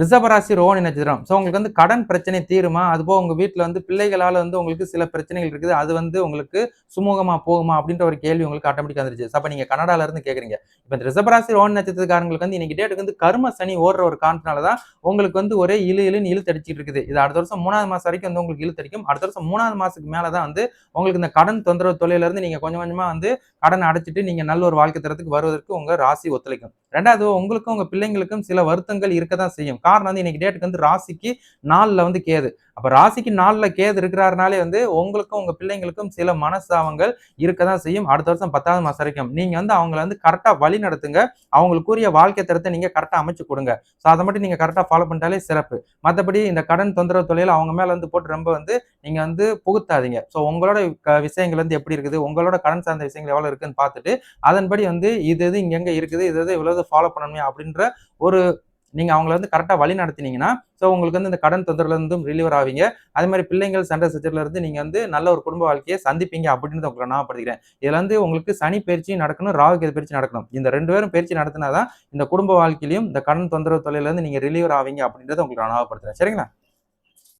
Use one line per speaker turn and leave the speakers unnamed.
ரிஷபராசி ரோஹிணி நட்சத்திரம். ஸோ உங்களுக்கு வந்து கடன் பிரச்சனை தீருமா? அதுபோக உங்க வீட்ல வந்து பிள்ளைகளால வந்து உங்களுக்கு சில பிரச்சனைகள் இருக்குது. அது வந்து உங்களுக்கு சுமூகமா போகுமா? அப்படின்ற ஒரு கேள்வி உங்களுக்கு ஆட்டோமேட்டிக்கா வந்துருச்சு. அப்ப நீங்க கனடால இருந்து கேட்கிறீங்க. இப்ப இந்த ரிஷபராசி ரோஹிணி நட்சத்திரக்காரங்களுக்கு வந்து இன்னைக்கு டேட்டுக்கு வந்து கர்ம சனி ஓடுற ஒரு காரணத்தினால தான் உங்களுக்கு வந்து ஒரே இழுன்னு இழுத்தடிச்சிட்டு இருக்குது. இது அடுத்த வருஷம் 3வது மாசம் வரைக்கும் வந்து உங்களுக்கு இழுத்தடிக்கும். அடுத்த வருஷம் 3வது மாசத்துக்கு மேல தான் வந்து உங்களுக்கு இந்த கடன் தொந்தரவு தொல்லையில இருந்து நீங்க கொஞ்சம் கொஞ்சமா வந்து கடன அடைச்சுட்டு நீங்க நல்ல ஒரு வாழ்க்கை தரத்துக்கு வருவதற்கு உங்க ராசி ஒத்துழைக்கும். 2வது உங்களுக்கும் உங்க பிள்ளைங்களுக்கும் சில வருத்தங்கள் இருக்க தான் செய்யும். காரணம் வந்து இன்னைக்கு டேட்டுக்கு வந்து ராசிக்கு 4ல வந்து கேது. அப்ப ராசிக்கு 4ல கேது இருக்கிறாருனாலே வந்து உங்களுக்கும் உங்க பிள்ளைங்களுக்கும் சில மனஸ்தாபங்கள் இருக்க தான் செய்யும். அடுத்த வருஷம் 10வது மாசம் வரைக்கும். நீங்க வந்து அவங்கள வந்து கரெக்ட்டா வழி நடத்துங்க. அவங்களுக்குரிய வாழ்க்கை தரத்த நீங்க கரெக்ட்டா அமைச்சு குடுங்க. ஸோ அத மட்டும் நீங்க கரெக்ட்டா ஃபாலோ பண்ணிட்டாலே சிறப்பு. மத்தபடி இந்த கடன் தொந்தரவு தொல்லையில அவங்க மேல வந்து போட்டு ரொம்ப வந்து நீங்க வந்து புகுத்தாதீங்க. ஸோ உங்களோட விஷயங்கள் வந்து எப்படி இருக்குது? உங்களோட கடன் சார்ந்த விஷயங்கள் எவ்வளவு இருக்குன்னு பார்த்துட்டு, அதன்படி வந்து இது இது இங்கங்க இருக்குது. இது இது இவ்வளவு ஃபாலோ பண்ணணுமே அப்படின்ற ஒரு நீங்க அவங்கள வந்து கரெக்ட்டா வழி நடத்தினீங்கன்னா, ஸோ உங்களுக்கு வந்து இந்த கடன் தொந்தரவுல இருந்தும் ரிலீவர் ஆவீங்க. அதே மாரி பிள்ளைங்கள் சண்டை சச்சரவுல இருந்து நீங்க வந்து நல்ல ஒரு குடும்ப வாழ்க்கைய சந்திப்பீங்க அப்படின்றத உங்கள ஞாபகப்படுத்திக்கிறேன். இதுல வந்து உங்களுக்கு சனி பெயர்ச்சியும் நடக்கணும், ராகு கேது பெயர்ச்சி நடக்கணும். இந்த 2 பேரும் பெயர்ச்சி நடத்தினா தான் இந்த குடும்ப வாழ்க்கையிலயும் இந்த கடன் தொந்தரவு தொல்லையில இருந்து நீங்க ரிலீவர் ஆவீங்க அப்படின்றத உங்களுக்கு நான் ஞாபகப்படுத்துறேன். சரிங்களா?